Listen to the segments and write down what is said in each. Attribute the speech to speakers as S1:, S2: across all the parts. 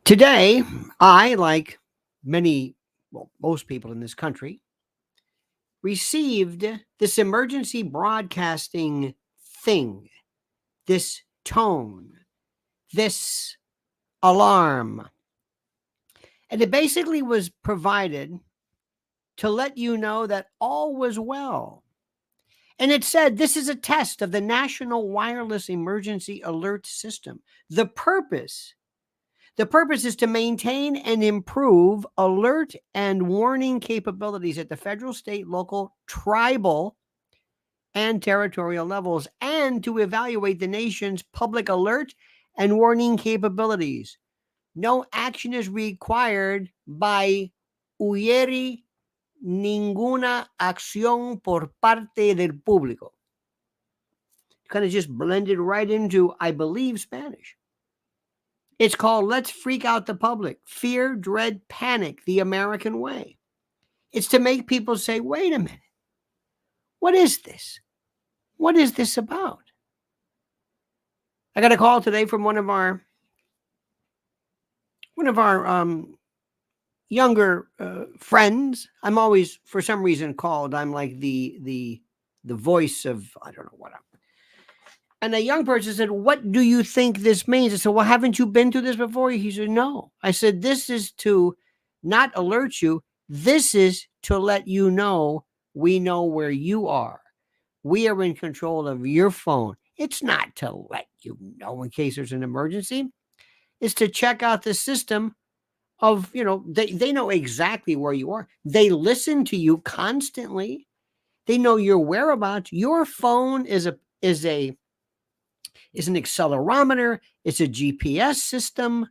S1: Today, I, like most people in this country, received this emergency broadcasting thing, this tone, this alarm. And it basically was provided to let you know that all was well. And it said, this is a test of the National Wireless Emergency Alert System. The purpose is to maintain and improve alert and warning capabilities at the federal, state, local, tribal, and territorial levels, and to evaluate the nation's public alert and warning capabilities. No action is required by huir ninguna acción por parte del público. Kind of just blended right into, I believe, Spanish. It's called Let's Freak Out the Public. Fear, dread, panic, the American way. It's to make people say, wait a minute. What is this? What is this about? I got a call today from one of our younger friends. I'm always, for some reason, called. I'm like the voice of, I don't know what. And a young person said, what do you think this means? I said, well, haven't you been through this before? He said, no. I said, this is to not alert you. This is to let you know we know where you are. We are in control of your phone. It's not to let you know in case there's an emergency. It's to check out the system of, they know exactly where you are. They listen to you constantly. They know your whereabouts. Your phone is an accelerometer. It's a GPS system.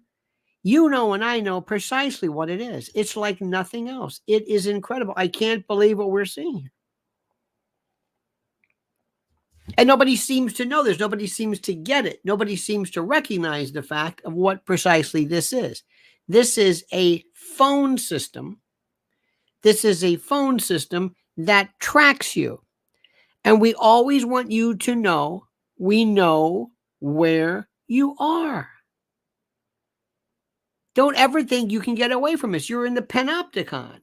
S1: You know, and I know precisely what it is. It's like nothing else. It is incredible. I can't believe what we're seeing here. And nobody seems to know this. Nobody seems to get it. Nobody seems to recognize the fact of what precisely this is. This is a phone system. This is a phone system that tracks you. And we always want you to know we know where you are. Don't ever think you can get away from us. You're in the panopticon.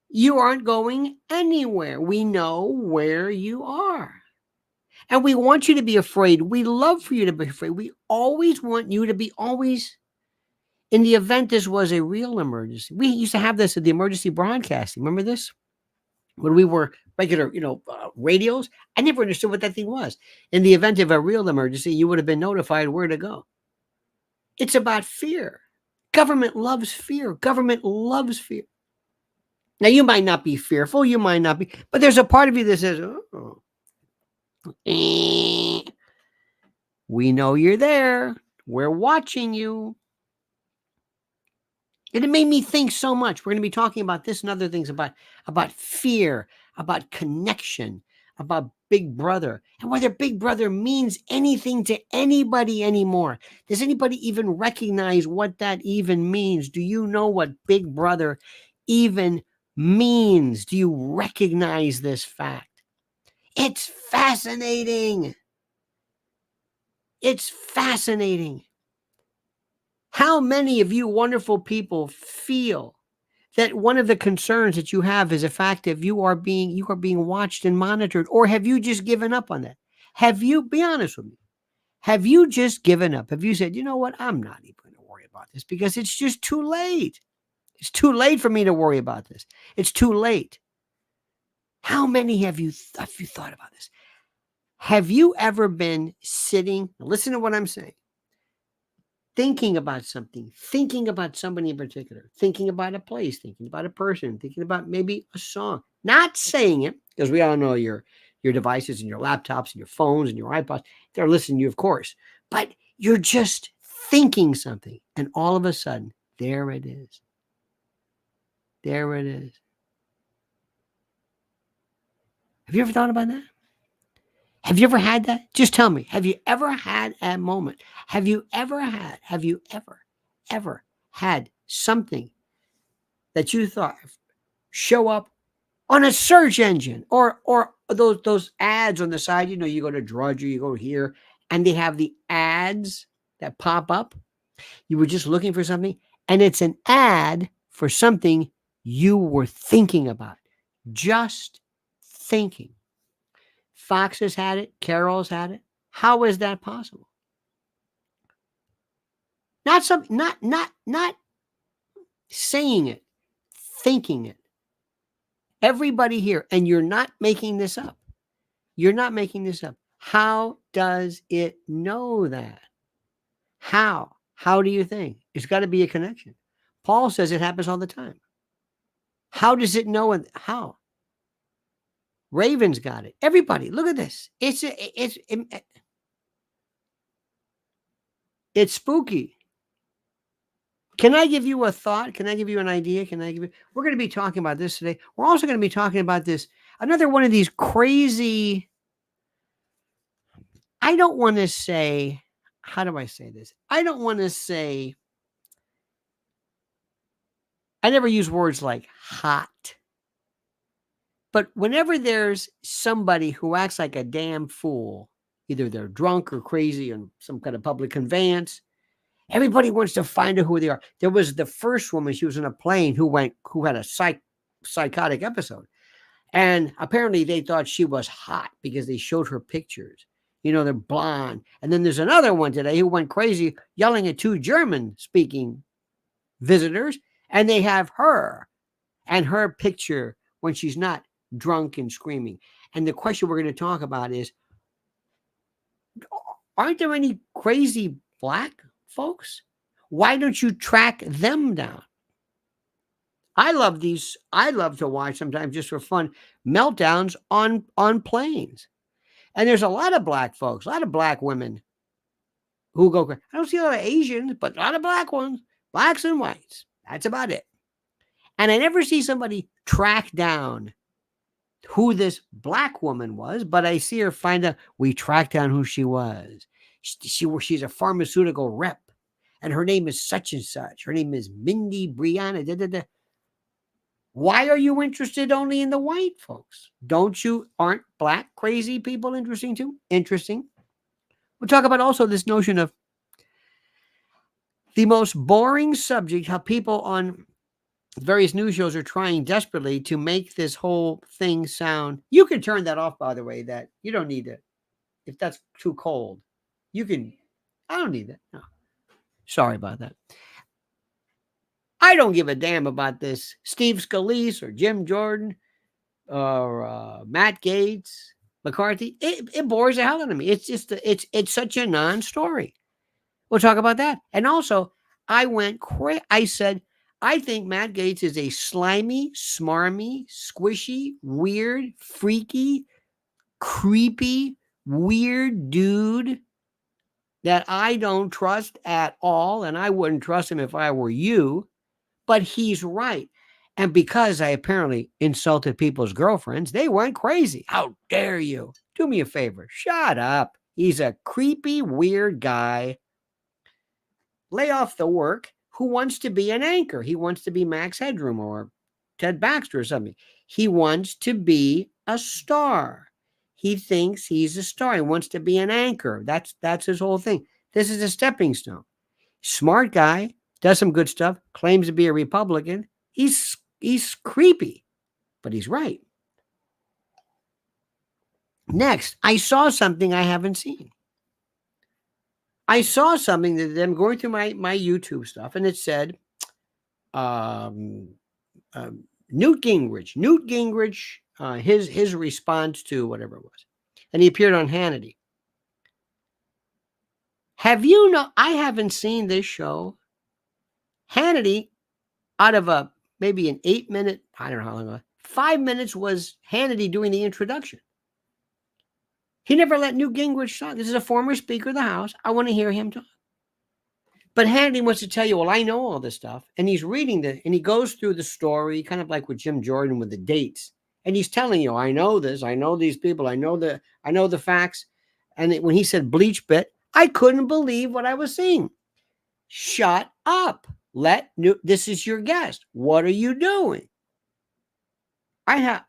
S1: You aren't going anywhere. We know where you are. And we want you to be afraid. We love for you to be afraid. We always want you to be always, in the event this was a real emergency. We used to have this at the emergency broadcasting. Remember this? When we were regular, radios, I never understood what that thing was. In the event of a real emergency, you would have been notified where to go. It's about fear. Government loves fear. Government loves fear. Now, you might not be fearful. You might not be, but there's a part of you that says, oh, we know you're there. We're watching you. And it made me think so much. We're going to be talking about this and other things about fear, about connection, about Big Brother, and whether Big Brother means anything to anybody anymore. Does anybody even recognize what that even means? Do you know what Big Brother even means? Do you recognize this fact? It's fascinating. It's fascinating. How many of you wonderful people feel that one of the concerns that you have is the fact that you are being watched and monitored? Or have you just given up on that? Be honest with me. Have you just given up? Have you said, you know what? I'm not even going to worry about this because it's just too late. It's too late for me to worry about this. It's too late. How many have you thought about this? Have you ever been sitting, listen to what I'm saying, thinking about something, thinking about somebody in particular, thinking about a place, thinking about a person, thinking about maybe a song, not saying it, because we all know your devices and your laptops and your phones and your iPods, they're listening to you, of course, but you're just thinking something, and all of a sudden, there it is. There it is. Have you ever thought about that? Have you ever had that? Just tell me. Have you ever had a moment? Have you ever had something that you thought show up on a search engine or those ads on the side? You go to Drudge or you go here and they have the ads that pop up You were just looking for something, and it's an ad for something you were thinking about. Just thinking. Fox has had it. Carol's had it. How is that possible? Not saying it, thinking it. Everybody here, and you're not making this up. You're not making this up. How does it know that? How? How do you think? It's got to be a connection. Paul says it happens all the time. How does it know? And how? Raven's got it. Everybody, look at this. It's spooky. Can I give you a thought? Can I give you an idea? We're going to be talking about this today. We're also going to be talking about this. Another one of these crazy, I don't want to say, how do I say this? I don't want to say, I never use words like hot. But whenever there's somebody who acts like a damn fool, either they're drunk or crazy on some kind of public conveyance, everybody wants to find out who they are. There was the first woman, she was in a plane who had a psychotic episode. And apparently they thought she was hot because they showed her pictures. You know, they're blonde. And then there's another one today who went crazy yelling at 2 German-speaking visitors. And they have her and her picture when she's not drunk and screaming. And the question we're going to talk about is, aren't there any crazy black folks? Why don't you track them down? I love to watch sometimes just for fun meltdowns on planes. And there's a lot of black folks, a lot of black women who go, I don't see a lot of Asians, but a lot of black ones, blacks and whites. That's about it. And I never see somebody track down who this black woman was, but I see her we tracked down who she was. She's a pharmaceutical rep, and her name is such and such. Her name is Mindy Brianna. Da, da, da. Why are you interested only in the white folks? Aren't black crazy people interesting too? Interesting. We'll talk about also this notion of the most boring subject, how people on various news shows are trying desperately to make this whole thing sound. You can turn that off, by the way, that you don't need it. If that's too cold, I don't need that. No. Sorry about that. I don't give a damn about this Steve Scalise or Jim Jordan or Matt Gaetz, McCarthy. It bores the hell out of me. It's just, it's such a non-story. We'll talk about that. And also, I said, I think Matt Gaetz is a slimy, smarmy, squishy, weird, freaky, creepy, weird dude that I don't trust at all. And I wouldn't trust him if I were you. But he's right. And because I apparently insulted people's girlfriends, they went crazy. How dare you? Do me a favor. Shut up. He's a creepy, weird guy. Lay off the work. Who wants to be an anchor? He wants to be Max Headroom or Ted Baxter or something. He wants to be a star. He thinks he's a star. He wants to be an anchor. That's his whole thing. This is a stepping stone. Smart guy, does some good stuff, claims to be a Republican. He's creepy, but he's right. Next, I saw something I haven't seen. I saw something that I'm going through my YouTube stuff, and it said, Newt Gingrich. Newt Gingrich, his response to whatever it was, and he appeared on Hannity. I haven't seen this show. Hannity, out of maybe an 8-minute, I don't know how long, 5 minutes was Hannity doing the introduction. He never let Newt Gingrich talk. This is a former Speaker of the House. I want to hear him talk. But Hannity wants to tell you, well, I know all this stuff. And he's reading and he goes through the story, kind of like with Jim Jordan with the dates. And he's telling you, I know this, I know these people, I know the facts. And when he said bleach bit, I couldn't believe what I was seeing. Shut up. This is your guest. What are you doing? I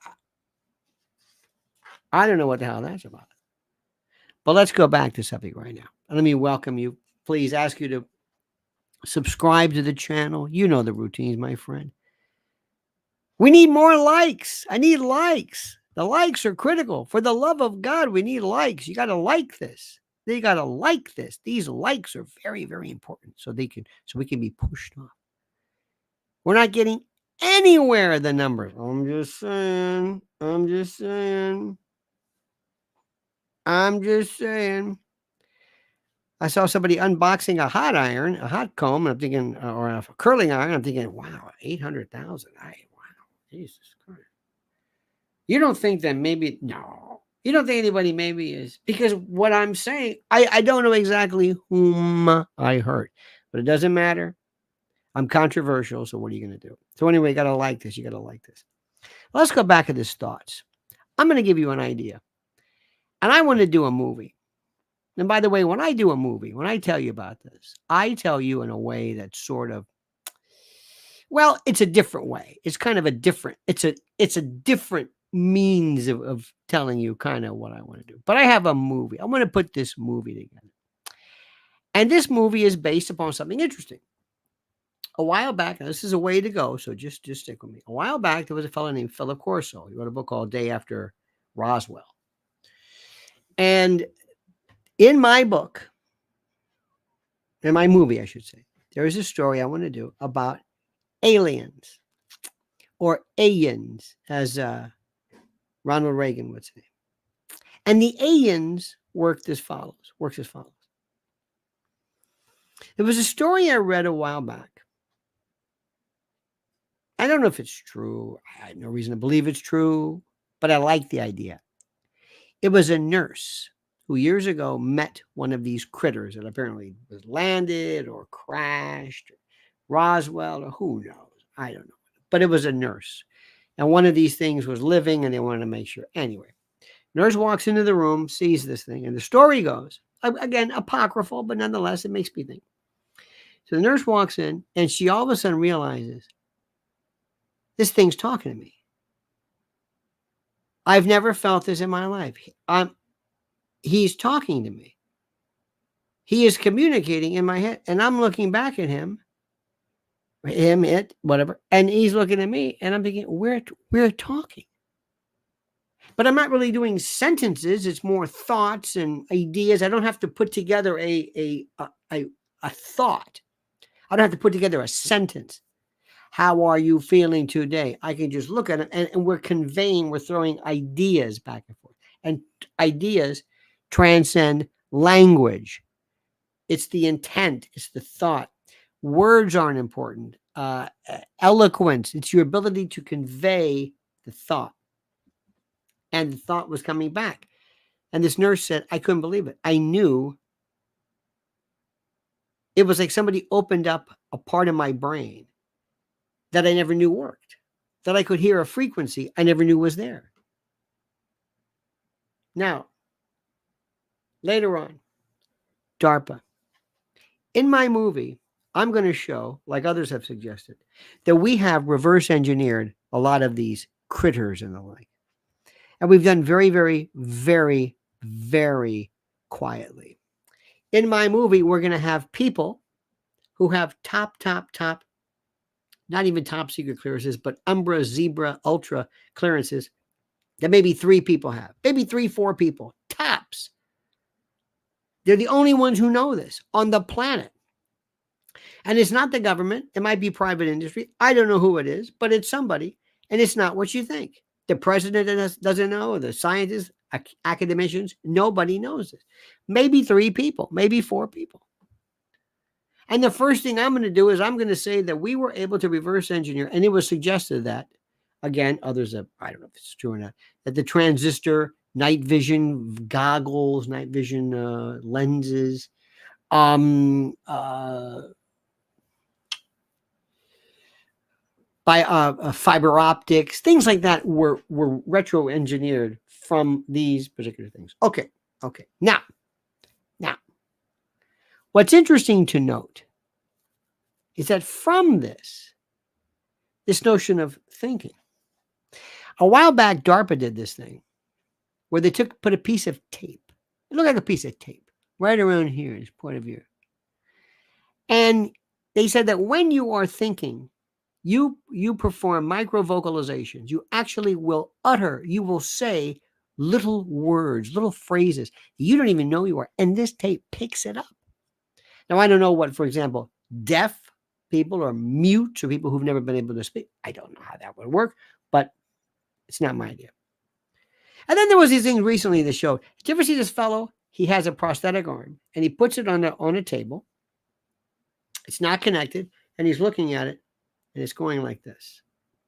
S1: don't know what the hell that's about. But let's go back to something right now. Let me welcome you. Please ask you to subscribe to the channel. You know the routines, my friend. We need more likes. I need likes. The likes are critical. For the love of God, we need likes. You got to like this. They got to like this. These likes are very, very important so we can be pushed off. We're not getting anywhere the numbers. I'm just saying. I saw somebody unboxing a hot iron, a hot comb, and I'm thinking, or a curling iron. I'm thinking, wow, 800,000. Wow, Jesus Christ. You don't think that maybe, no, you don't think anybody maybe is, because what I'm saying, I don't know exactly whom I hurt, but it doesn't matter. I'm controversial, so what are you going to do? So anyway, you got to like this. You got to like this. Let's go back to this thoughts. I'm going to give you an idea. And I want to do a movie. And by the way, when I do a movie, when I tell you about this, I tell you in a way that's sort of, well, it's a different way. It's kind of a different, it's a different means of telling you kind of what I want to do. But I have a movie. I want to put this movie together. And this movie is based upon something interesting. A while back, now this is a way to go, so just stick with me. A while back, there was a fellow named Philip Corso. He wrote a book called Day After Roswell. And in my book, in my movie, I should say, there is a story I want to do about aliens, or aliens, as Ronald Reagan would say. And the aliens works as follows. There was a story I read a while back. I don't know if it's true. I had no reason to believe it's true, but I like the idea. It was a nurse who years ago met one of these critters that apparently was landed or crashed, or Roswell, or who knows. I don't know. But it was a nurse. And one of these things was living, and they wanted to make sure. Anyway, nurse walks into the room, sees this thing, and the story goes, again, apocryphal, but nonetheless, it makes me think. So the nurse walks in, and she all of a sudden realizes, this thing's talking to me. I've never felt this in my life. He's talking to me. He is communicating in my head, and I'm looking back at him, it, whatever, and he's looking at me, and I'm thinking, we're talking. But I'm not really doing sentences. It's more thoughts and ideas. I don't have to put together a thought. I don't have to put together a sentence. How are you feeling today? I can just look at it, and we're throwing ideas back and forth. And ideas transcend language. It's the intent. It's the thought. Words aren't important. Eloquence. It's your ability to convey the thought. And the thought was coming back. And this nurse said, I couldn't believe it. I knew. It was like somebody opened up a part of my brain that I never knew worked, that I could hear a frequency I never knew was there. Now, later on, DARPA. In my movie, I'm going to show, like others have suggested, that we have reverse engineered a lot of these critters and the like. And we've done very, very, very, very quietly. In my movie, we're going to have people who have top, not even top secret clearances, but Umbra, Zebra, Ultra clearances that maybe 3 people have. Maybe 3, 4 people. Tops. They're the only ones who know this on the planet. And it's not the government. It might be private industry. I don't know who it is, but it's somebody. And it's not what you think. The president doesn't know. The scientists, academicians, nobody knows this. Maybe 3 people. Maybe 4 people. And the first thing I'm going to do is I'm going to say that we were able to reverse engineer, and it was suggested that, again, others have, I don't know if it's true or not, that the transistor, night vision goggles, night vision lenses, fiber optics, things like that were retro engineered from these particular things. Okay. Now, what's interesting to note is that from this notion of thinking, a while back, DARPA did this thing where they put a piece of tape. It looked like a piece of tape right around here, this point of view. And They said that when you are thinking, you perform micro vocalizations. You actually will utter, you will say little words, little phrases you don't even know you are. And this tape picks it up. Now, I don't know what, for example, deaf people or mute or people who've never been able to speak. I don't know how that would work, but it's not my idea. And then there was these things recently that showed. Did you ever see this fellow? He has a prosthetic arm and he puts it on a table. It's not connected, and he's looking at it, and it's going like this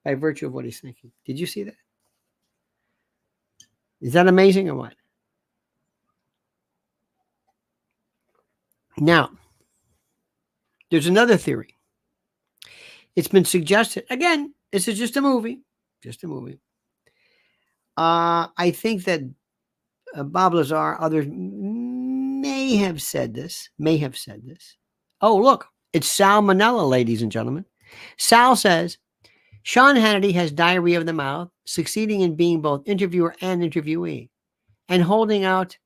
S1: by virtue of what he's thinking. Did you see that? Is that amazing or what? Now, there's another theory. It's been suggested. Again, this is just a movie. Just a movie. I think that Bob Lazar, others may have said this. Oh, look. It's salmonella, ladies and gentlemen. Sal says, Sean Hannity has diarrhea of the mouth, succeeding in being both interviewer and interviewee. And holding out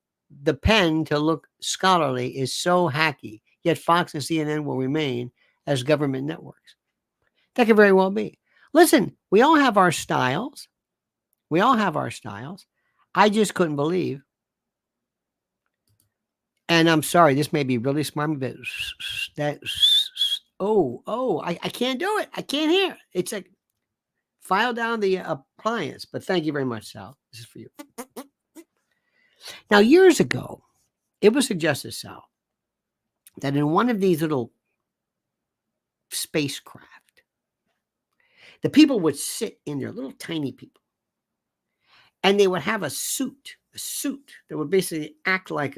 S1: the pen to look scholarly is so hacky, yet Fox and CNN will remain as government networks. That could very well be. Listen, we all have our styles. I just couldn't believe. And I'm sorry, this may be really smart, but that, I can't do it. I can't hear. It's like, file down the appliance. But thank you very much, Sal. This is for you. Now, years ago, it was suggested, Sal, that in one of these little spacecraft, the people would sit in there, little tiny people, and they would have a suit that would basically act like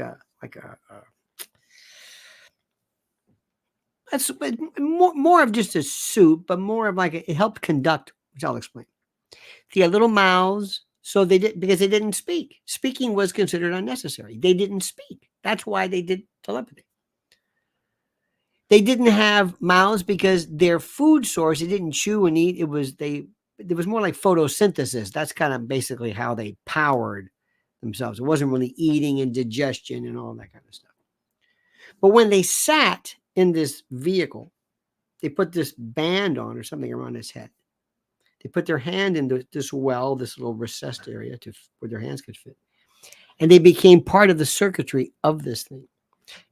S1: that's more of just a suit, but more of like it helped conduct, which I'll explain. They had little mouths, so because they didn't speak. Speaking was considered unnecessary. They didn't speak. That's why they did telepathy. They didn't have mouths because their food source, they didn't chew and eat. It was more like photosynthesis. That's kind of basically how they powered themselves. It wasn't really eating and digestion and all that kind of stuff. But when they sat in this vehicle, they put this band on or something around his head. They put their hand into this well, this little recessed area where their hands could fit. And they became part of the circuitry of this thing.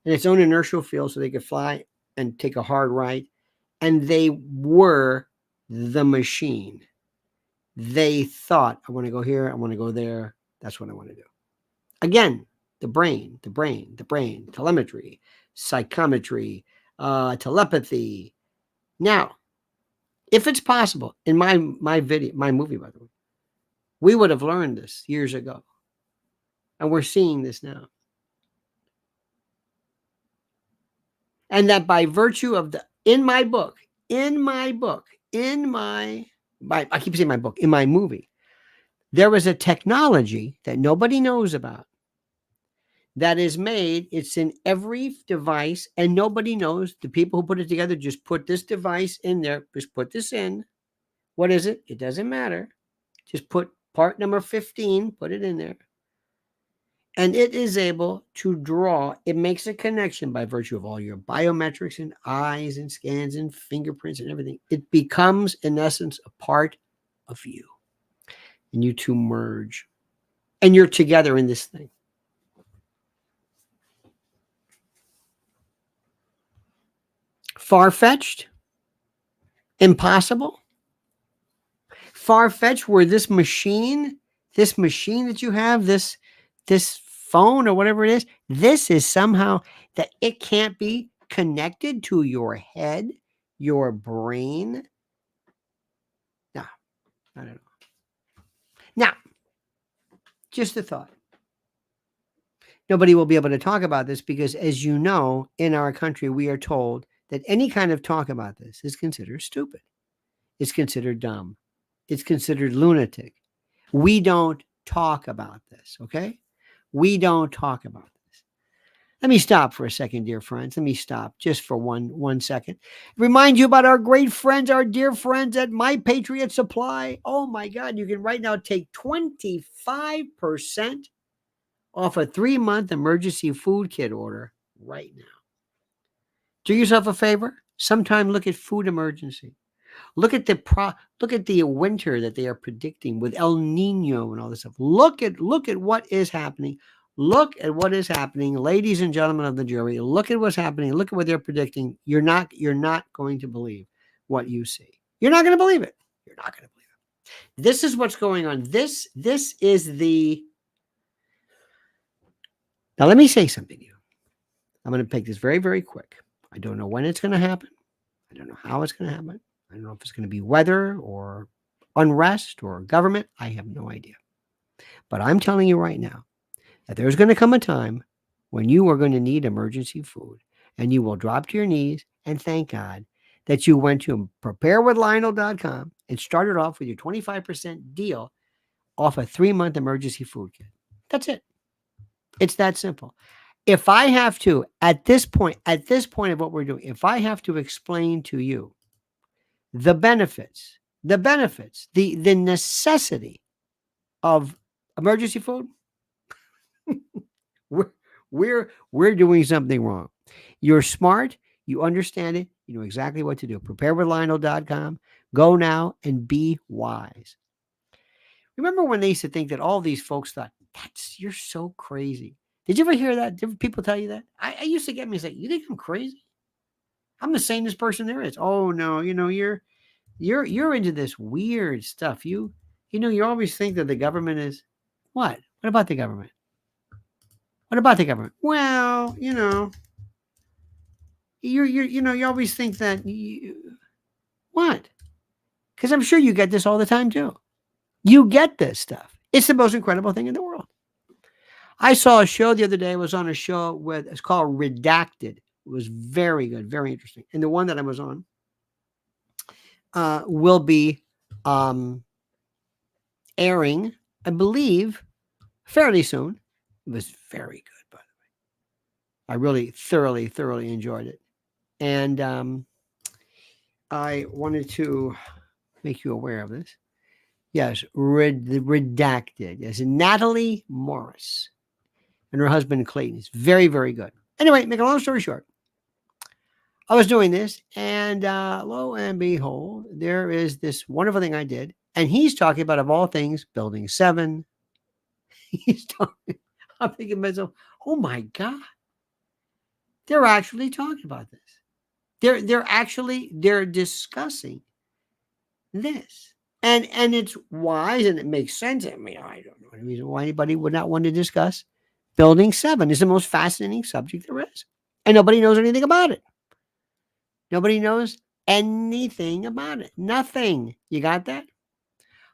S1: And its own inertial field so they could fly and take a hard right. And they were the machine. They thought, I want to go here, I want to go there. That's what I want to do. Again, the brain, telemetry, psychometry, telepathy. Now, if it's possible, in my movie, by the way, we would have learned this years ago. And we're seeing this now. And that by virtue of in my movie, there was a technology that nobody knows about that is made. It's in every device, and nobody knows. The people who put it together just put this device in there. Just put this in. What is it? It doesn't matter. Just put part number 15, put it in there. And it is able to draw. It makes a connection by virtue of all your biometrics and eyes and scans and fingerprints and everything. It becomes, in essence, a part of you. And you two merge. And you're together in this thing. Far-fetched? Impossible? Far-fetched where this machine that you have, this phone or whatever it is, this is somehow that it can't be connected to your head, your brain. No, I don't know. Now, just a thought. Nobody will be able to talk about this because, as you know, in our country, we are told that any kind of talk about this is considered stupid. It's considered dumb. It's considered lunatic. We don't talk about this, okay? We don't talk about this. Let me stop for a second, dear friends. Let me stop just for one second. Remind you about our great friends, our dear friends at My Patriot Supply. Oh my God, you can right now take 25% off a 3-month emergency food kit order right now. Do yourself a favor. Sometime look at food emergency. Look at the winter that they are predicting with El Nino and all this stuff. Look at what is happening. Look at what is happening, ladies and gentlemen of the jury. Look at what's happening. Look at what they're predicting. You're not going to believe what you see. You're not going to believe it. You're not going to believe it. This is what's going on. This is the. Now let me say something to you. I'm going to make this very, very quick. I don't know when it's going to happen. I don't know how it's going to happen. I don't know if it's going to be weather or unrest or government. I have no idea. But I'm telling you right now that there's going to come a time when you are going to need emergency food, and you will drop to your knees and thank God that you went to preparewithlionel.com and started off with your 25% deal off a 3-month emergency food kit. That's it. It's that simple. If I have to, at this point of what we're doing, if I have to explain to you the benefits, the necessity of emergency food, we're doing something wrong. You're smart, you understand it, you know exactly what to do. Preparewithlionel.com. Go now and be wise. Remember when they used to think that all these folks thought, you're so crazy. Did you ever hear that? Did people tell you that? I used to get me and say, you think I'm crazy? I'm the sanest person there is. Oh no, you're into this weird stuff. You always think that the government is what? What about the government? What about the government? Well, you always think that what? Because I'm sure you get this all the time too. You get this stuff. It's the most incredible thing in the world. I saw a show the other day. I was on a show it's called Redacted. It was very good, very interesting. And the one that I was on will be airing, I believe, fairly soon. It was very good, by the way. I really thoroughly enjoyed it. And I wanted to make you aware of this. Yes, Redacted. Yes, Natalie Morris and her husband Clayton. It's very, very good. Anyway, make a long story short, I was doing this, and lo and behold, there is this wonderful thing I did, and he's talking about, of all things, Building 7. He's talking. I'm thinking to myself, oh my God, they're actually talking about this. They're discussing this. And it's wise and it makes sense. I mean, I don't know any reason why anybody would not want to discuss Building 7. Is the most fascinating subject there is. And nobody knows anything about it. Nobody knows anything about it. Nothing. You got that?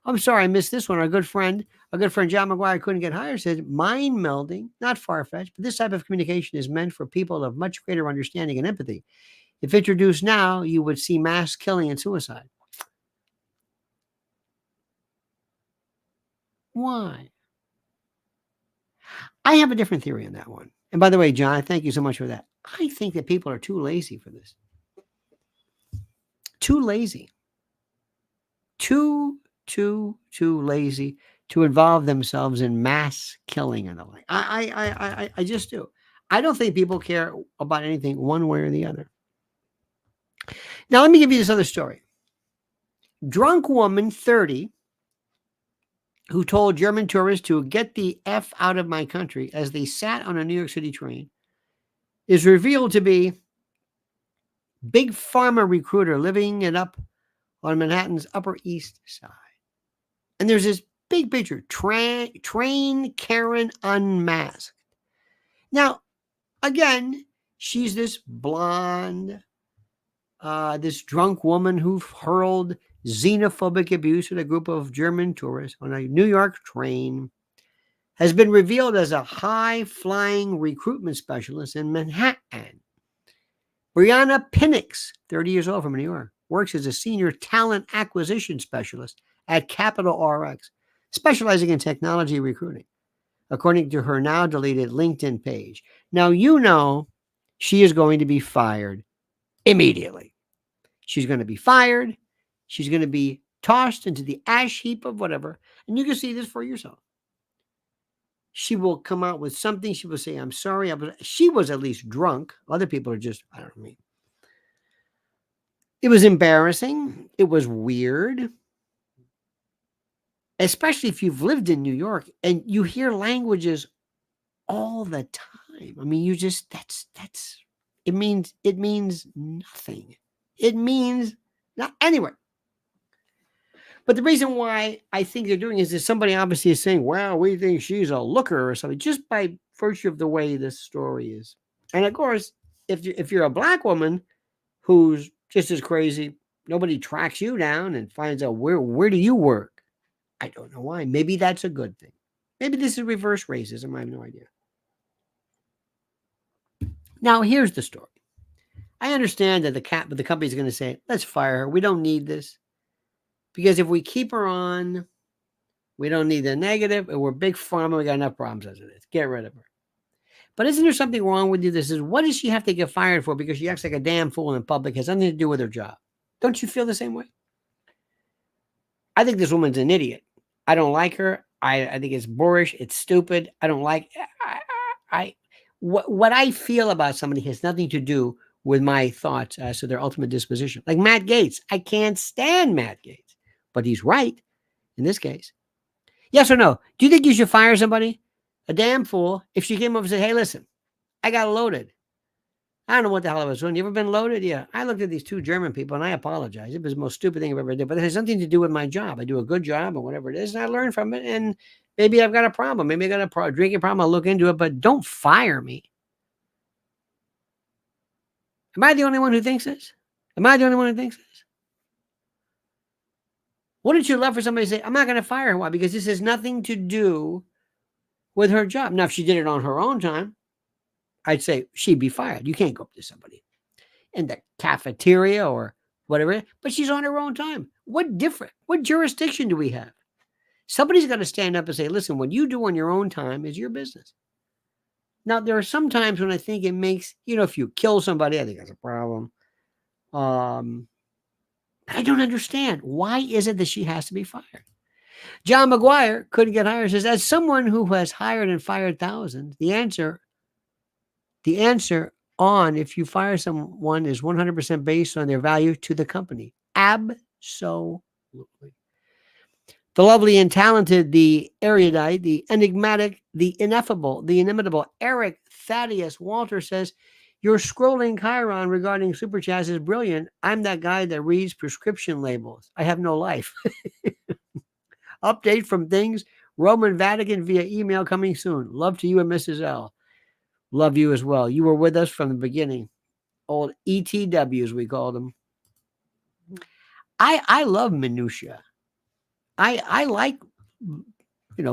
S1: I'm sorry, I missed this one. Our good friend John McGuire couldn't get higher said, mind melding, not far-fetched, but this type of communication is meant for people of much greater understanding and empathy. If introduced now, you would see mass killing and suicide. Why? I have a different theory on that one. And by the way, John, thank you so much for that. I think that people are too lazy for this. Too lazy. Too lazy to involve themselves in mass killing and the like. I just do. I don't think people care about anything one way or the other. Now, let me give you this other story. Drunk woman, 30, who told German tourists to get the F out of my country as they sat on a New York City train, is revealed to be big pharma recruiter living it up on Manhattan's Upper East Side. And there's this big picture, Train Karen Unmasked. Now, again, she's this blonde, this drunk woman who hurled xenophobic abuse at a group of German tourists on a New York train, has been revealed as a high-flying recruitment specialist in Manhattan. Brianna Pinnix, 30 years old from New York, works as a senior talent acquisition specialist at Capital RX, specializing in technology recruiting, according to her now deleted LinkedIn page. Now, she is going to be fired immediately. She's going to be fired. She's going to be tossed into the ash heap of whatever. And you can see this for yourself. She will come out with something. She will say, I'm sorry. She was at least drunk. Other people are just, I don't know. It was embarrassing. It was weird. Especially if you've lived in New York and you hear languages all the time. I mean, that's it means nothing. It means not anyway. But the reason why I think they're doing is that somebody obviously is saying, well, we think she's a looker or something, just by virtue of the way this story is. And of course, if you're a black woman who's just as crazy, nobody tracks you down and finds out where do you work. I don't know why. Maybe that's a good thing. Maybe this is reverse racism. I have no idea. Now, here's the story. I understand that the company's going to say, let's fire her. We don't need this. Because if we keep her on, we don't need the negative, and we're big pharma. We got enough problems as it is. Get rid of her. But isn't there something wrong with you? This is, what does she have to get fired for? Because she acts like a damn fool in public. It has nothing to do with her job. Don't you feel the same way? I think this woman's an idiot. I don't like her. I think it's boorish. It's stupid. I don't like. What I feel about somebody has nothing to do with my thoughts as to their ultimate disposition. Like Matt Gaetz, I can't stand Matt Gaetz, but he's right in this case. Yes or no? Do you think you should fire somebody? A damn fool. If she came up and said, "Hey, listen, I got loaded. I don't know what the hell I was doing. You ever been loaded?" Yeah. I looked at these two German people and I apologize. It was the most stupid thing I've ever did, but it has nothing to do with my job. I do a good job or whatever it is, and I learn from it. And maybe I've got a problem. Maybe I got a drinking problem. I'll look into it, but don't fire me. Am I the only one who thinks this? Am I the only one who thinks this? Wouldn't you love for somebody to say, I'm not going to fire her? Why? Because this has nothing to do with her job. Now, if she did it on her own time, I'd say she'd be fired. You can't go up to somebody in the cafeteria or whatever, but she's on her own time. What jurisdiction do we have? Somebody's got to stand up and say, listen, what you do on your own time is your business. Now, there are some times when I think it makes, if you kill somebody, I think that's a problem. I don't understand. Why is it that she has to be fired? John McGuire couldn't get hired. Says, as someone who has hired and fired thousands, the answer on if you fire someone is 100% based on their value to the company. Absolutely. The lovely and talented, the erudite, the enigmatic, the ineffable, the inimitable Eric Thaddeus Walter says, your scrolling chyron regarding super chats is brilliant. I'm that guy that reads prescription labels. I have no life. Update from things. Roman Vatican via email coming soon. Love to you and Mrs. L. Love you as well. You were with us from the beginning. Old ETWs, we called them. I love minutia. I like,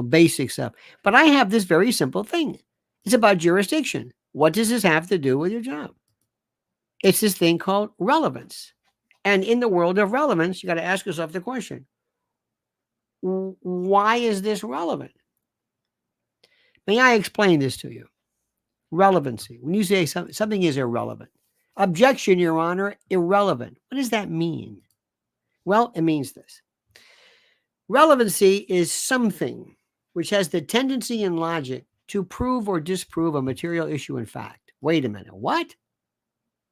S1: basic stuff. But I have this very simple thing. It's about jurisdiction. What does this have to do with your job? It's this thing called relevance. And in the world of relevance, you got to ask yourself the question, why is this relevant? May I explain this to you? Relevancy. When you say something is irrelevant. Objection, Your Honor, irrelevant. What does that mean? Well, it means this. Relevancy is something which has the tendency and logic to prove or disprove a material issue in fact. Wait a minute. What?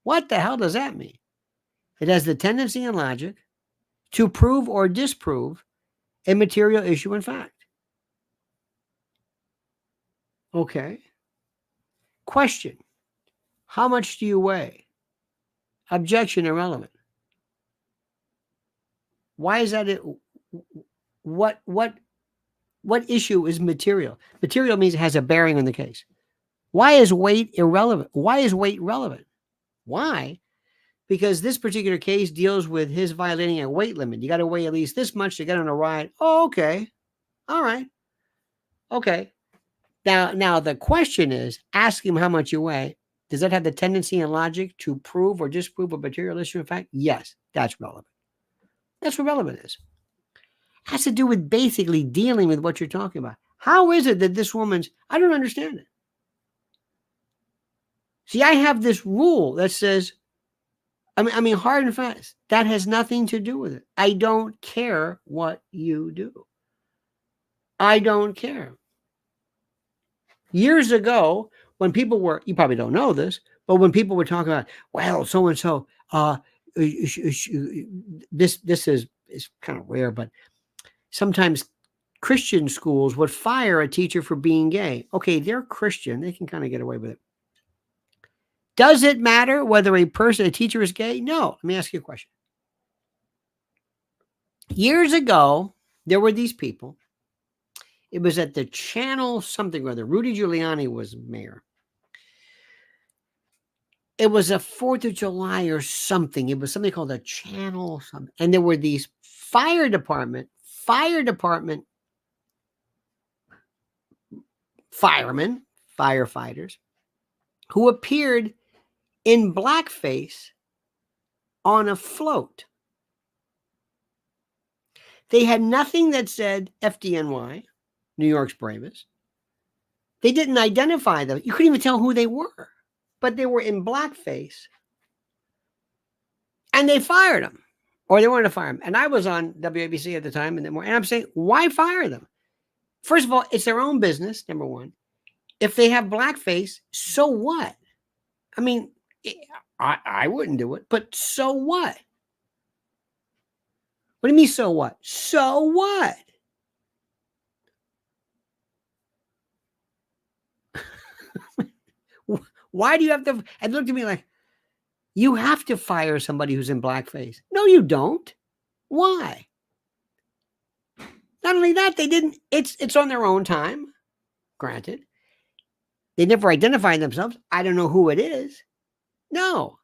S1: What the hell does that mean? It has the tendency and logic to prove or disprove a material issue in fact. Okay. Question. How much do you weigh? Objection, irrelevant. Why is that? What issue is material? Material means it has a bearing on the case. Why is weight irrelevant? Why is weight relevant? Why? Because this particular case deals with his violating a weight limit. You got to weigh at least this much to get on a ride. Oh, okay. All right. Okay. Now the question is, ask him how much you weigh. Does that have the tendency and logic to prove or disprove a material issue in fact? Yes, that's relevant. That's what relevant is. It has to do with basically dealing with what you're talking about. How is it that this woman's, I don't understand it. See, I have this rule that says, I mean, hard and fast. That has nothing to do with it. I don't care what you do. I don't care. Years ago, when people were, you probably don't know this, but when people were talking about, well, so-and-so, this is kind of rare, but sometimes Christian schools would fire a teacher for being gay. Okay, they're Christian. They can kind of get away with it. Does it matter whether a teacher is gay? No. Let me ask you a question. Years ago, there were these people. It was at the channel something or other. Rudy Giuliani was mayor. It was a 4th of July or something. It was something called a channel something. And there were these fire department firemen, firefighters, who appeared in blackface on a float. They had nothing that said FDNY, New York's bravest. They didn't identify them. You couldn't even tell who they were, but they were in blackface. And they fired them, or they wanted to fire them. And I was on WABC at the time, and I'm saying, why fire them? First of all, it's their own business, number one. If they have blackface, so what? I mean, I wouldn't do it, but so what? What do you mean, so what? So what? Why do you have to? And looked at me like, you have to fire somebody who's in blackface. No, you don't. Why? Not only that, they didn't. It's on their own time. Granted, they never identified themselves. I don't know who it is. No.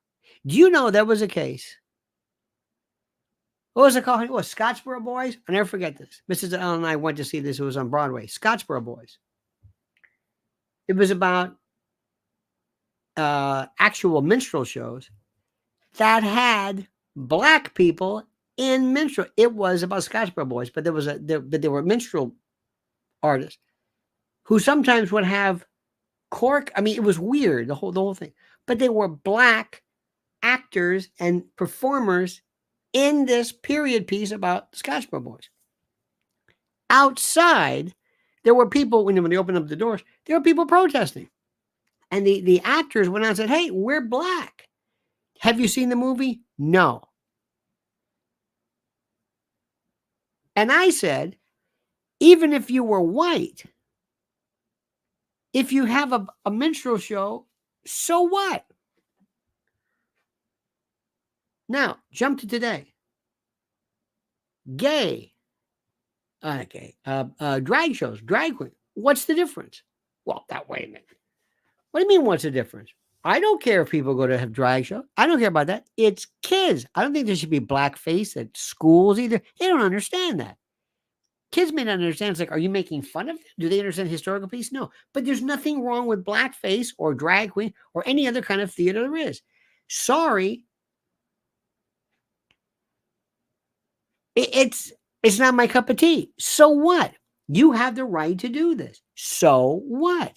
S1: Do you know there was a case? What was it called? It was Scottsboro Boys. I'll never forget this. Mrs. Ellen and I went to see this. It was on Broadway. Scottsboro Boys. It was about actual minstrel shows that had black people in minstrel. It was about Scottsboro Boys, but there were minstrel artists who sometimes would have cork. I mean, it was weird, the whole thing. But they were black actors and performers in this period piece about the Scottsboro Boys. Outside, there were people, when they opened up the doors, there were people protesting. And the actors went out and said, hey, we're black. Have you seen the movie? No. And I said, even if you were white, if you have a minstrel show, so what? Now, jump to today. Drag shows, drag queen. What's the difference? Well, wait a minute. What do you mean, what's the difference? I don't care if people go to have drag shows. I don't care about that. It's kids. I don't think there should be blackface at schools either. They don't understand that. Kids may not understand. It's like, are you making fun of them? Do they understand historical piece? No. But there's nothing wrong with blackface or drag queen or any other kind of theater there is. Sorry. It's not my cup of tea. So what? You have the right to do this. So what?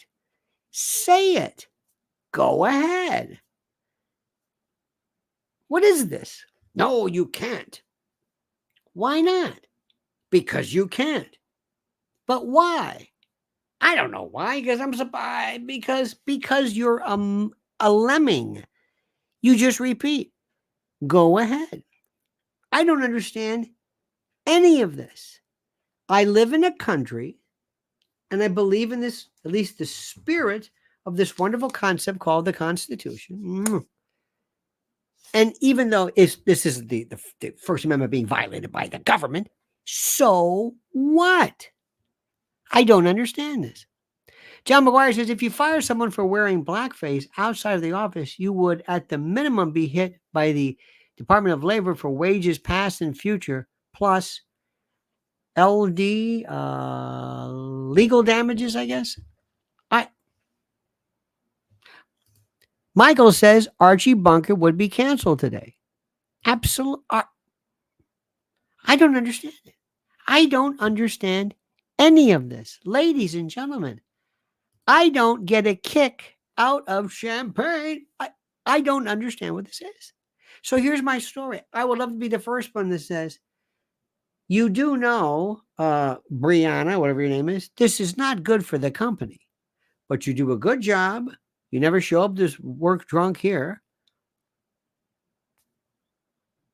S1: Say it. Go ahead. What is this? No, you can't. Why not? Because you can't. But why? I don't know why. Because I'm surprised. Because you're a lemming. You just repeat. Go ahead. I don't understand any of this. I live in a country, and I believe in this, at least the spirit of this wonderful concept called the Constitution. And even though this is the First Amendment being violated by the government, so what? I don't understand this. John McGuire says, if you fire someone for wearing blackface outside of the office, you would at the minimum be hit by the Department of Labor for wages past and future, plus LD, legal damages, I guess. Michael says Archie Bunker would be canceled today. Absolutely. I don't understand it. I don't understand any of this. Ladies and gentlemen, I don't get a kick out of champagne. I don't understand what this is. So here's my story. I would love to be the first one that says, you do know, Brianna, whatever your name is, this is not good for the company, but you do a good job. You never show up to work drunk here.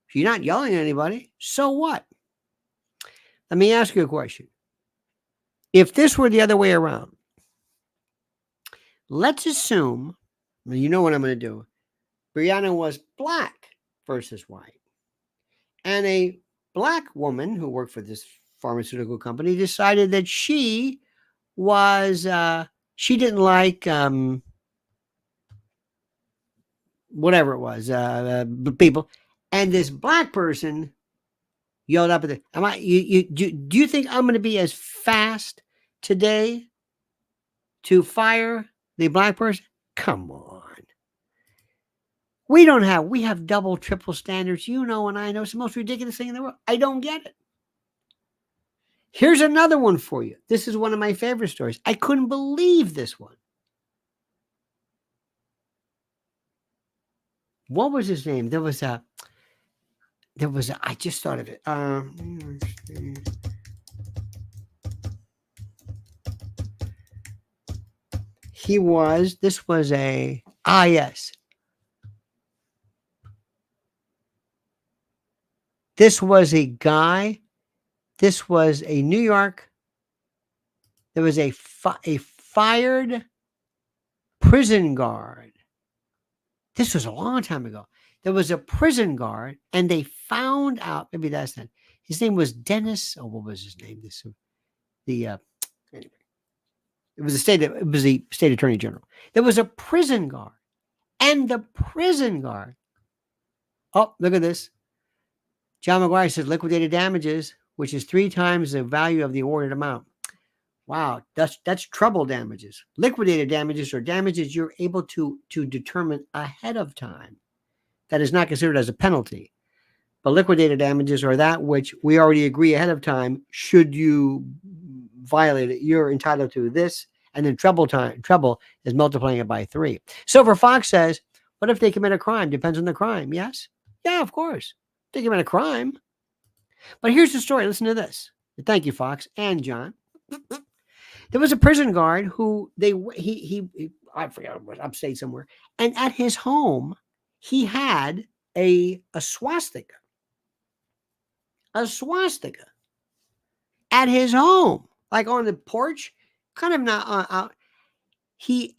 S1: She's not yelling at anybody. So what? Let me ask you a question. If this were the other way around, let's assume, you know what I'm going to do. Brianna was black versus white. And a black woman who worked for this pharmaceutical company decided that she didn't like whatever it was, people. And this black person yelled up at the, do you think I'm going to be as fast today to fire the black person? Come on. We have double, triple standards. You know, and I know it's the most ridiculous thing in the world. I don't get it. Here's another one for you. This is one of my favorite stories. I couldn't believe this one. What was his name? I just thought of it. Yes. This was a guy. This was a New York. There was a fired prison guard. This was a long time ago. There was a prison guard, and they found out. Maybe that's not. His name was Dennis. Oh, what was his name? Anyway. It was the state attorney general. There was a prison guard, and the prison guard. Oh, look at this. John McGuire says liquidated damages, which is 3 times the value of the awarded amount. Wow, that's trouble damages. Liquidated damages are damages you're able to determine ahead of time. That is not considered as a penalty. But liquidated damages are that which we already agree ahead of time. Should you violate it, you're entitled to this. And then trouble is multiplying it by 3. So for Fox says, what if they commit a crime? Depends on the crime. Yes? Yeah, of course. They commit a crime. But here's the story. Listen to this. Thank you, Fox and John. There was a prison guard who I forgot, it was upstate somewhere. And at his home, he had a swastika. A swastika. At his home. Like on the porch. Kind of not out. He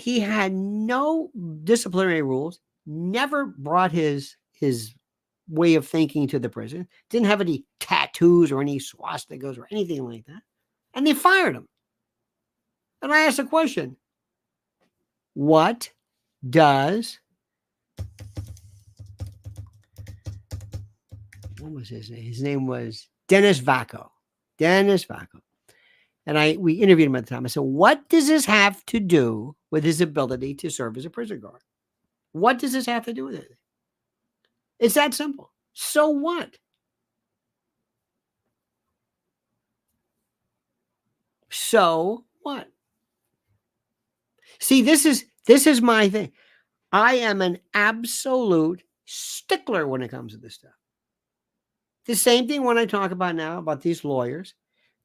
S1: had no disciplinary rules. Never brought his way of thinking to the prison. Didn't have any tattoos or any swastikas or anything like that. And they fired him. And I asked a question. What was his name? His name was Dennis Vacco. And we interviewed him at the time. I said, what does this have to do with his ability to serve as a prison guard? What does this have to do with it? It's that simple. So what? So what? See, this is my thing. I am an absolute stickler when it comes to this stuff. The same thing when I talk about now about these lawyers,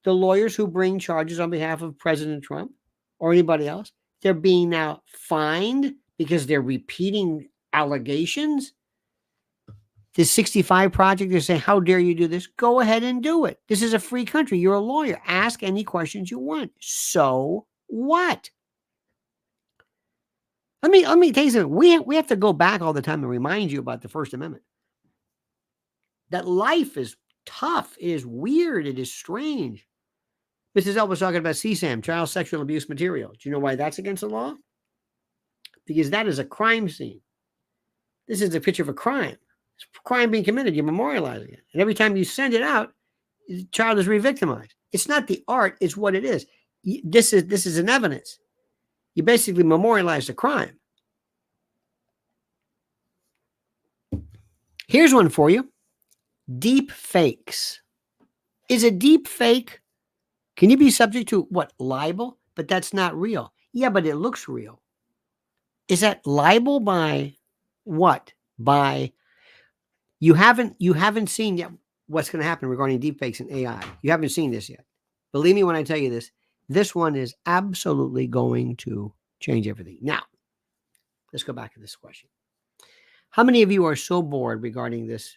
S1: the lawyers who bring charges on behalf of President Trump or anybody else, they're being now fined because they're repeating allegations. The 65 Project, they're saying, how dare you do this? Go ahead and do it. This is a free country. You're a lawyer. Ask any questions you want. So what? Let me tell you something. We have to go back all the time and remind you about the First Amendment. That life is tough. It is weird. It is strange. Mrs. L was talking about CSAM, child sexual abuse material. Do you know why that's against the law? Because that is a crime scene. This is a picture of a crime. It's a crime being committed. You're memorializing it. And every time you send it out, the child is re-victimized. It's not the art. It's what it is. This is an evidence. You basically memorialize the crime. Here's one for you. Deep fakes. Is a deep fake, can you be subject to what? Libel? But that's not real. Yeah, but it looks real. Is that libel by what? By you haven't seen yet what's going to happen regarding deepfakes and AI. You haven't seen this yet. Believe me when I tell you this. This one is absolutely going to change everything. Now, let's go back to this question. How many of you are so bored regarding this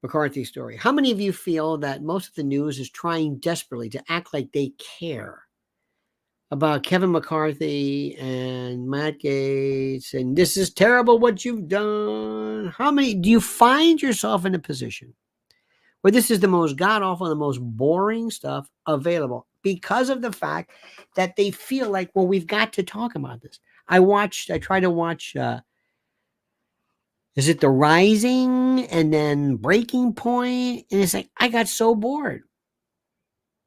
S1: McCarthy story. How many of you feel that most of the news is trying desperately to act like they care about Kevin McCarthy and Matt Gaetz and this is terrible what you've done? How many do you find yourself in a position where this is the most god-awful, the most boring stuff available because of the fact that they feel like, well, we've got to talk about this. I try to watch, is it The Rising and then Breaking Point? And it's like, I got so bored.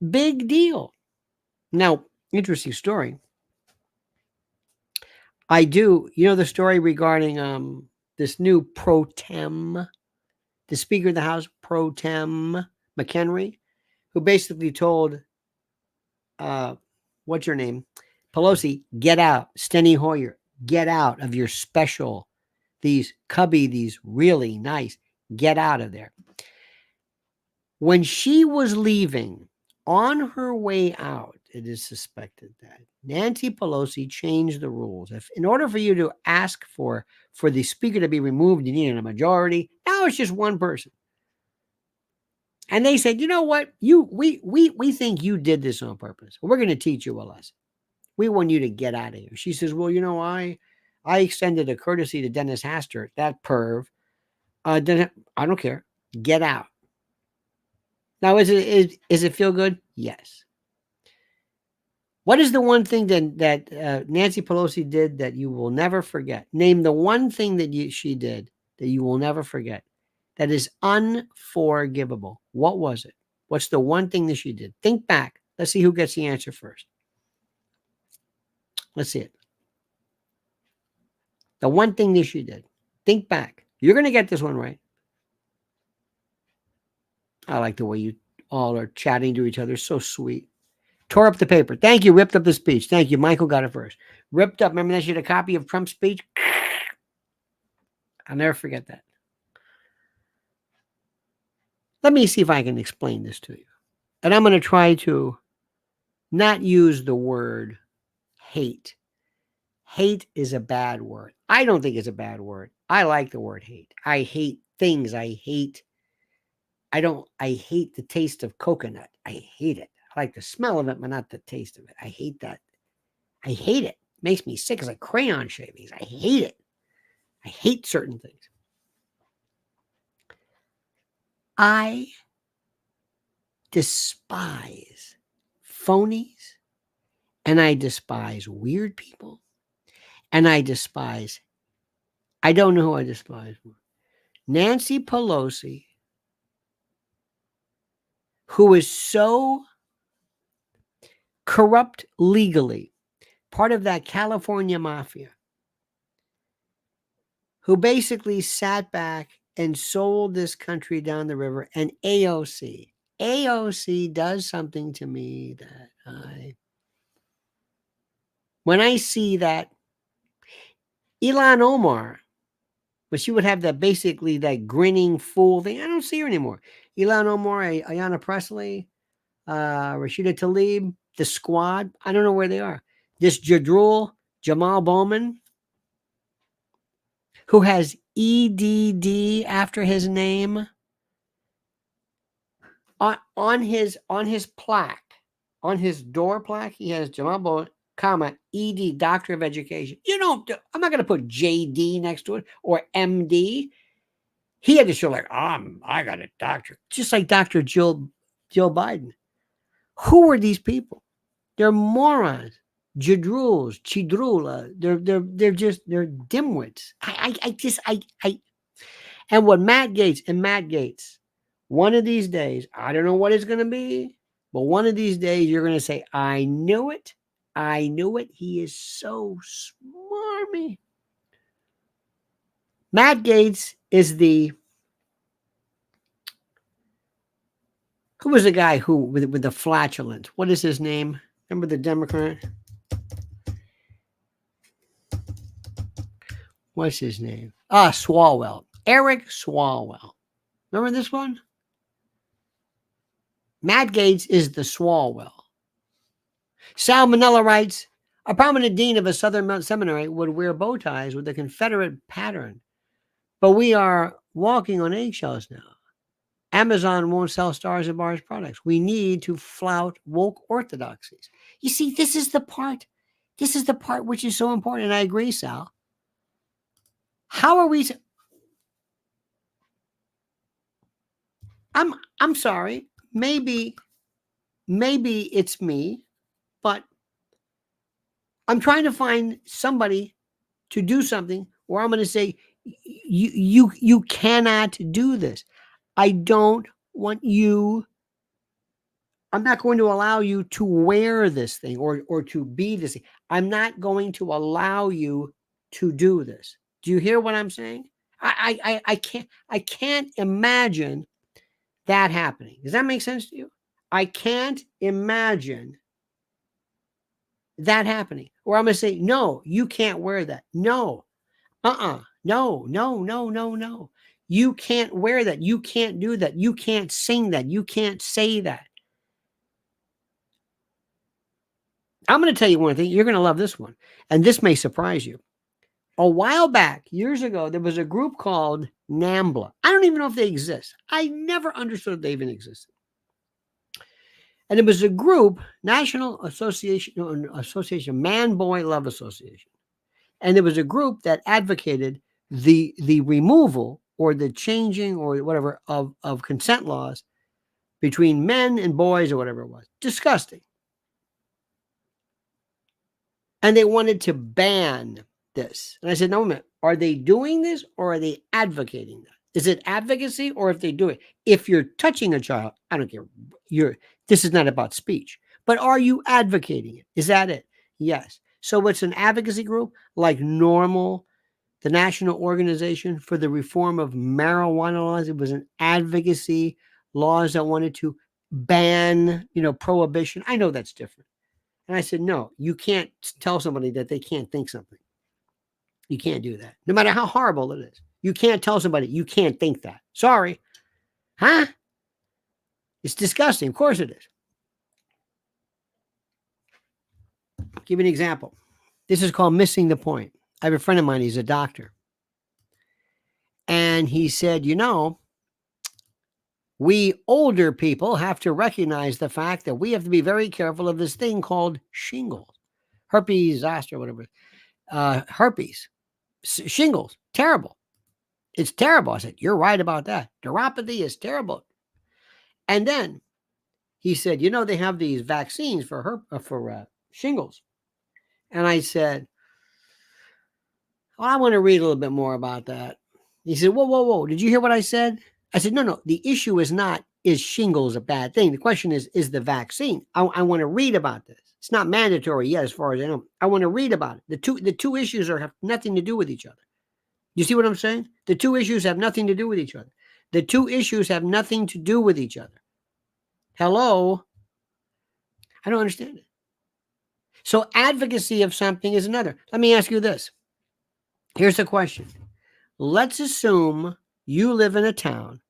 S1: Big deal. Now, interesting story. I do, the story regarding this new pro tem, the Speaker of the House, pro tem McHenry, who basically told, what's your name? Pelosi, get out. Steny Hoyer, get out of your special, these really nice, get out of there. When she was leaving, on her way out, it is suspected that Nancy Pelosi changed the rules. If in order for you to ask for the speaker to be removed, you needed a majority. Now it's just one person. And they said, you know what? We think you did this on purpose. We're going to teach you a lesson. We want you to get out of here. She says, well, I extended a courtesy to Dennis Hastert, that perv. I don't care. Get out. Now, is it feel good? Yes. What is the one thing that Nancy Pelosi did that you will never forget? Name the one thing that she did that you will never forget. That is unforgivable. What was it? What's the one thing that she did? Think back. Let's see who gets the answer first. Let's see it. The one thing that she did. Think back. You're going to get this one right. I like the way you all are chatting to each other. So sweet. Tore up the paper. Thank you. Ripped up the speech. Thank you. Michael got it first. Ripped up. Remember that she had a copy of Trump's speech? I'll never forget that. Let me see if I can explain this to you. And I'm going to try to not use the word hate. Hate is a bad word. I don't think it's a bad word. I like the word hate. I hate things. I hate the taste of coconut. I hate it. I like the smell of it, but not the taste of it. I hate that. I hate it. It makes me sick. It's like crayon shavings. I hate it. I hate certain things. I despise phonies, and I despise weird people, and I don't know who I despise more. Nancy Pelosi, who is so corrupt legally, part of that California mafia, who basically sat back and sold this country down the river, and AOC does something to me that when I see that Ilhan Omar, but she would have that basically that grinning fool thing. I don't see her anymore. Ilhan Omar, Ayanna Pressley, Rashida Tlaib, the squad. I don't know where they are. This Jamal Bowman, who has EDD after his name on his plaque, on his door plaque, he has Jamal Bowman, ED, Doctor of Education. I'm not going to put JD next to it or MD. He had to show I got a doctor, just like Dr. Jill Biden. Who are these people? They're morons, chidrula. They're dimwits. And what Matt Gaetz, one of these days, I don't know what it's going to be, but one of these days you're going to say, I knew it. He is so smarmy. Matt Gaetz is who was the guy who with the flatulence? What is his name? Remember the Democrat? What's his name? Swalwell. Eric Swalwell. Remember this one? Matt Gaetz is the Swalwell. Sal Manella writes, a prominent dean of a Southern seminary would wear bow ties with a Confederate pattern, but we are walking on eggshells now. Amazon won't sell Stars and Bars products. We need to flout woke orthodoxies. You see, this is the part. This is the part which is so important. And I agree, Sal. How are we? I'm sorry. Maybe it's me, but I'm trying to find somebody to do something where I'm going to say, you cannot do this. I don't want you. I'm not going to allow you to wear this thing or to be this thing. I'm not going to allow you to do this. Do you hear what I'm saying? I can't imagine that happening. Does that make sense to you? I can't imagine that happening. Or I'm going to say, no, you can't wear that. No, no. You can't wear that. You can't do that. You can't sing that. You can't say that. I'm going to tell you one thing. You're going to love this one. And this may surprise you. A while back, years ago, there was a group called NAMBLA. I don't even know if they exist. I never understood they even existed. And it was a group, National Association Man-Boy Love Association. And there was a group that advocated the removal or the changing or whatever of consent laws between men and boys or whatever it was. Disgusting. And they wanted to ban this. And I said, no, man, are they doing this or are they advocating that? Is it advocacy or if they do it? If you're touching a child, I don't care. This is not about speech. But are you advocating it? Is that it? Yes. So it's an advocacy group like NORML, the National Organization for the Reform of Marijuana Laws. It was an advocacy laws that wanted to ban, prohibition. I know that's different. And I said, no, you can't tell somebody that they can't think something. You can't do that. No matter how horrible it is. You can't tell somebody you can't think that. Sorry. Huh? It's disgusting. Of course it is. I'll give you an example. This is called missing the point. I have a friend of mine. He's a doctor. And he said, we older people have to recognize the fact that we have to be very careful of this thing called shingles, herpes zoster, whatever. Herpes, shingles, terrible. It's terrible. I said, you're right about that. Neuropathy is terrible. And then he said, they have these vaccines for shingles. And I said, well, I want to read a little bit more about that. He said, whoa. Did you hear what I said? I said, no. The issue is not, is shingles a bad thing? The question is the vaccine? I want to read about this. It's not mandatory yet, as far as I know. I want to read about it. The two issues have nothing to do with each other. You see what I'm saying? The two issues have nothing to do with each other. The two issues have nothing to do with each other. Hello? I don't understand it. So advocacy of something is another. Let me ask you this. Here's the question. Let's assume you live in a town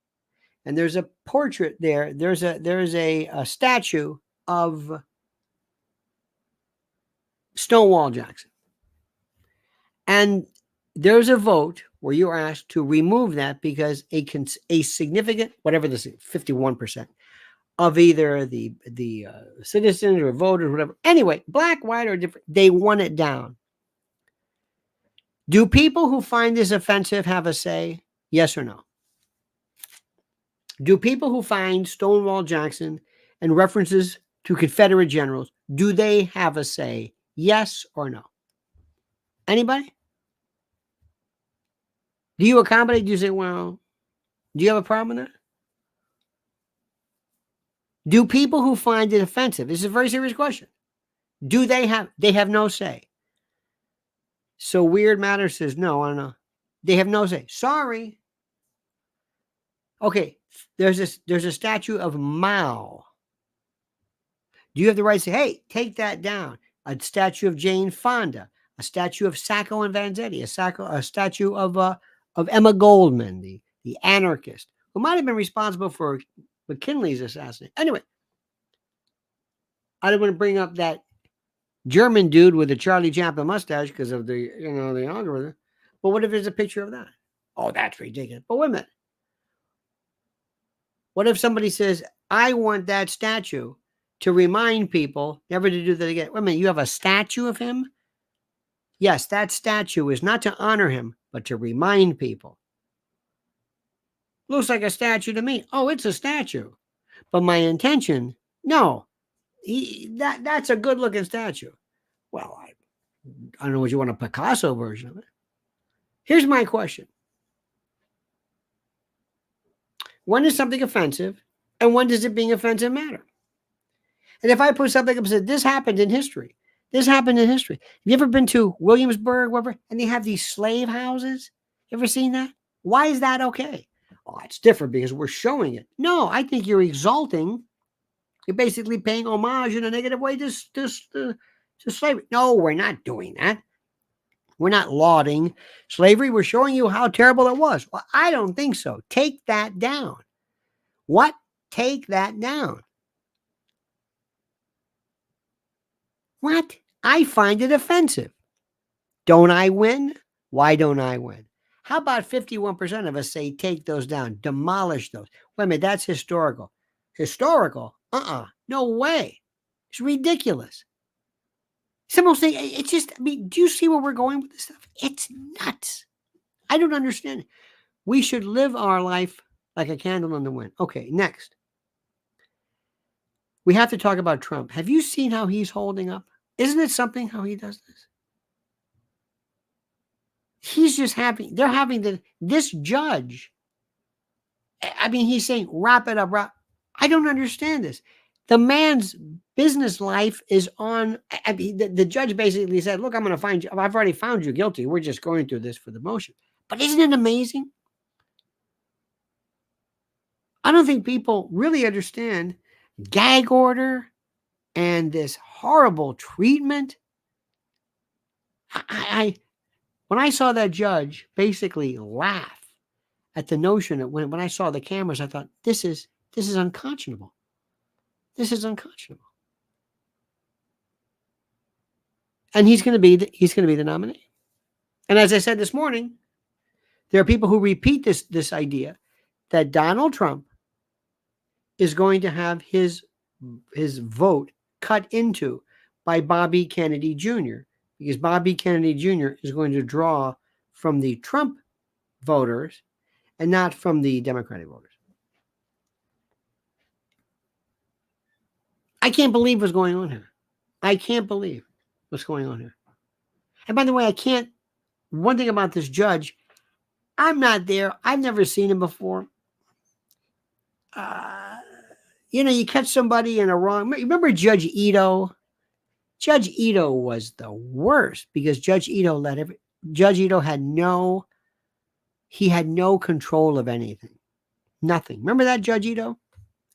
S1: and there's a portrait there. There's a statue of Stonewall Jackson. And there's a vote where you're asked to remove that because a significant, whatever this is, 51% of either the citizens or voters, whatever. Anyway, black, white, or different, they want it down. Do people who find this offensive have a say? Yes or no? Do people who find Stonewall Jackson and references to Confederate generals, do they have a say? Yes or no? Anybody? Do you accommodate? Do you say, well, do you have a problem with that? Do people who find it offensive, this is a very serious question, do they have no say? So Weird Matter says, no, I don't know. They have no say. Sorry. Okay, there's a statue of Mao. Do you have the right to say, hey, take that down? A statue of Jane Fonda, a statue of Sacco and Vanzetti, a statue of Emma Goldman, the anarchist, who might have been responsible for McKinley's assassination. Anyway, I don't want to bring up that German dude with the Charlie Chaplin mustache because of the algorithm. But what if there's a picture of that? Oh, that's ridiculous. But wait a minute. What if somebody says, I want that statue to remind people never to do that again? Wait a minute, you have a statue of him? Yes, that statue is not to honor him, but to remind people. Looks like a statue to me. Oh, it's a statue. But my intention, no, that's a good looking statue. Well, I don't know what you want, a Picasso version of it. Here's my question. When is something offensive, and when does it being offensive matter? And if I put something up and said, this happened in history, this happened in history. Have you ever been to Williamsburg, wherever, and they have these slave houses? You ever seen that? Why is that okay? Oh, it's different because we're showing it. No, I think you're exalting. You're basically paying homage in a negative way to slavery. No, we're not doing that. We're not lauding slavery. We're showing you how terrible it was. Well, I don't think so. Take that down. What? Take that down. What? I find it offensive. Don't I win? Why don't I win? How about 51% of us say take those down, demolish those? Wait a minute, that's historical. Historical? No way. It's ridiculous. Some say it's just, I mean, do you see where we're going with this stuff? It's nuts. I don't understand it. We should live our life like a candle in the wind. Okay, next. We have to talk about Trump. Have you seen how he's holding up? Isn't it something how he does this? He's just happy. They're having this judge. I mean, he's saying, wrap it up. I don't understand this. The man's business life is on. I mean, the judge basically said, look, I'm going to find you. I've already found you guilty. We're just going through this for the motion. But isn't it amazing? I don't think people really understand gag order and this horrible treatment. When I saw that judge basically laugh at the notion that when I saw the cameras, I thought, this is unconscionable. This is unconscionable. And he's going to be the nominee. And as I said this morning, there are people who repeat this idea that Donald Trump is going to have his vote cut into by Bobby Kennedy Jr. because Bobby Kennedy Jr. is going to draw from the Trump voters and not from the Democratic voters. I can't believe what's going on here. I can't believe what's going on here. And by the way, one thing about this judge, I'm not there. I've never seen him before. You catch somebody in a wrong. Remember Judge Ito? Judge Ito was the worst because Judge Ito had no control of anything. Nothing. Remember that, Judge Ito?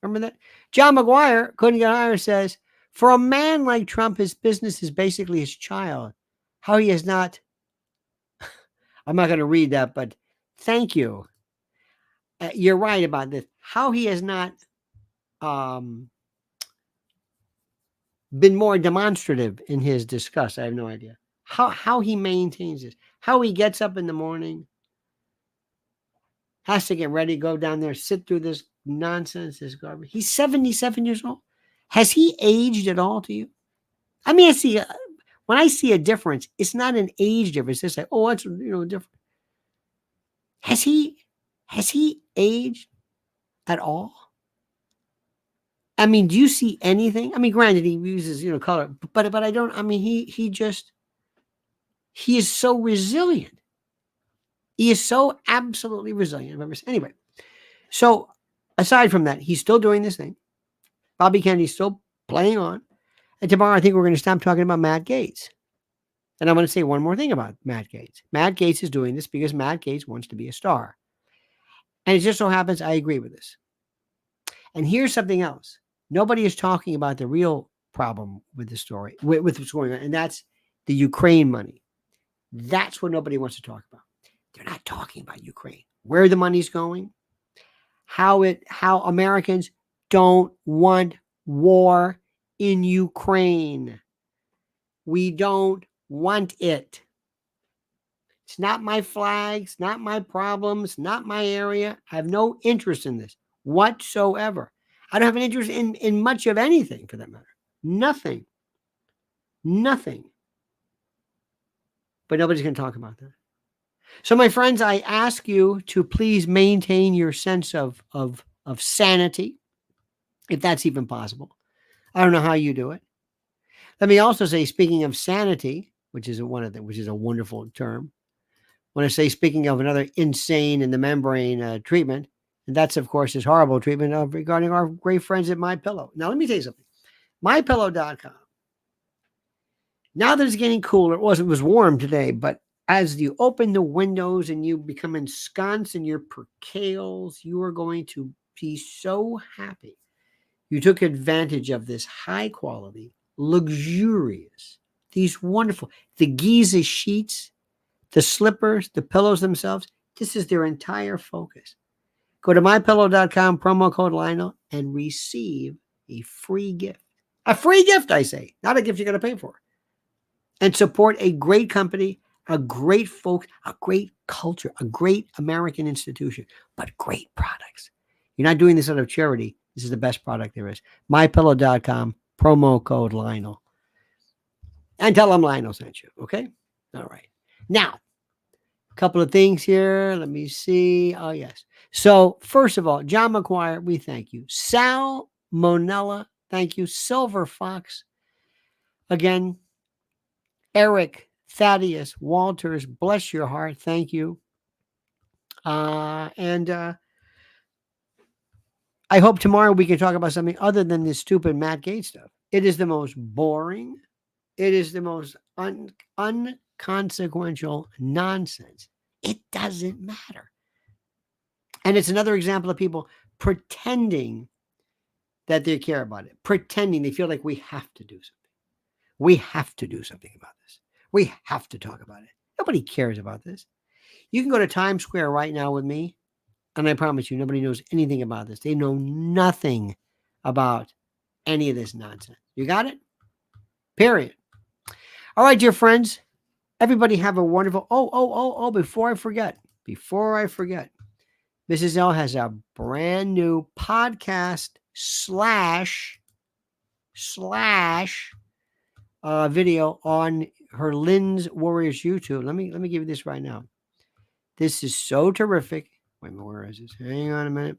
S1: Remember that? John McGuire, couldn't get higher, says, for a man like Trump, his business is basically his child. How he has not, I'm not going to read that, but thank you. You're right about this. How he has not been more demonstrative in his disgust, I have no idea. How he maintains this. How he gets up in the morning, has to get ready, go down there, sit through this nonsense, this garbage. He's 77 years old. Has he aged at all to you? I mean, when I see a difference, it's not an age difference. It's like, oh, that's different. Has he aged at all? I mean, do you see anything? I mean, granted, he uses color, but I don't. I mean, he is so resilient. He is so absolutely resilient. Anyway, so aside from that, he's still doing this thing. Bobby Kennedy's still playing on. And tomorrow, I think we're going to stop talking about Matt Gaetz. And I'm going to say one more thing about Matt Gaetz. Matt Gaetz is doing this because Matt Gaetz wants to be a star. And it just so happens I agree with this. And here's something else. Nobody is talking about the real problem with the story, with what's going on, and that's the Ukraine money. That's what nobody wants to talk about. They're not talking about Ukraine, where the money's going, how Americans don't want war in Ukraine. We don't want it. It's not my flag. It's not my problem. It's not my area. I have no interest in this. whatsoever. I don't have an interest in much of anything for that matter. Nothing. But nobody's going to talk about that. So, my friends, I ask you to please maintain your sense of sanity, if that's even possible. I don't know how you do it. Let me also say, speaking of sanity, which is a wonderful term, when I say speaking of another insane in the membrane treatment, and that's of course this horrible treatment regarding our great friends at MyPillow. Now, let me tell you something. MyPillow.com. Now that it's getting cooler, it was warm today, but as you open the windows and you become ensconced in your percales, you are going to be so happy you took advantage of this high quality, luxurious, these wonderful, the Giza sheets, the slippers, the pillows themselves. This is their entire focus. Go to mypillow.com, promo code Lionel, and receive a free gift. A free gift, I say, not a gift you're going to pay for. And support a great company, a great folks, a great culture, a great American institution, but great products. You're not doing this out of charity. This is the best product there is. MyPillow.com, promo code Lionel. And tell them Lionel sent you, okay? All right. Now, a couple of things here. Let me see. Oh, yes. So, first of all, John McGuire, we thank you. Sal Monella, thank you. Silver Fox, again. Eric, Thaddeus, Walters, bless your heart. Thank you. And I hope tomorrow we can talk about something other than this stupid Matt Gaetz stuff. It is the most boring. It is the most unconsequential nonsense. It doesn't matter. And it's another example of people pretending that they care about it, pretending they feel like we have to do something. We have to do something about this. We have to talk about it. Nobody cares about this. You can go to Times Square right now with me, and I promise you, nobody knows anything about this. They know nothing about any of this nonsense. You got it? Period. All right, dear friends. Everybody have a wonderful... before I forget. Mrs. L has a brand new podcast slash video on her Lynn's Warriors YouTube. Let me give you this right now. This is so terrific. Wait a minute, where is this? Hang on a minute.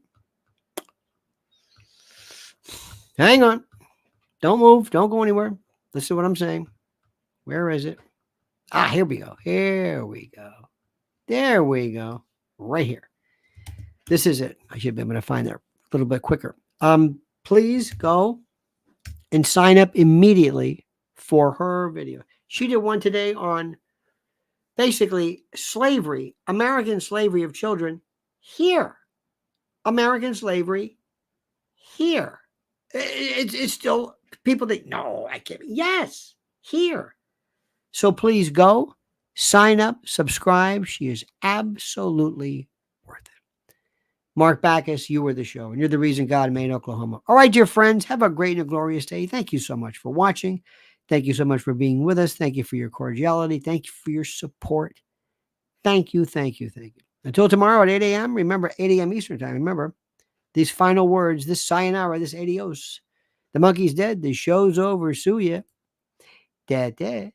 S1: Hang on. Don't move. Don't go anywhere. Listen to what I'm saying. Where is it? Here we go. There we go. Right here. This is it. I should be able to find it a little bit quicker. Please go and sign up immediately for her video. She did one today on basically slavery, American slavery of children here. American slavery here. It's still people think, no, I can't. Yes, here. So please go, sign up, subscribe. She is absolutely worth it. Mark Backus, you were the show, and you're the reason God made Oklahoma. All right, dear friends, have a great and glorious day. Thank you so much for watching. Thank you so much for being with us. Thank you for your cordiality. Thank you for your support. Thank you. Until tomorrow at 8 a.m., remember, 8 a.m. Eastern time. Remember, these final words, this sayonara, this adios. The monkey's dead. The show's over. Sue ya. Dead.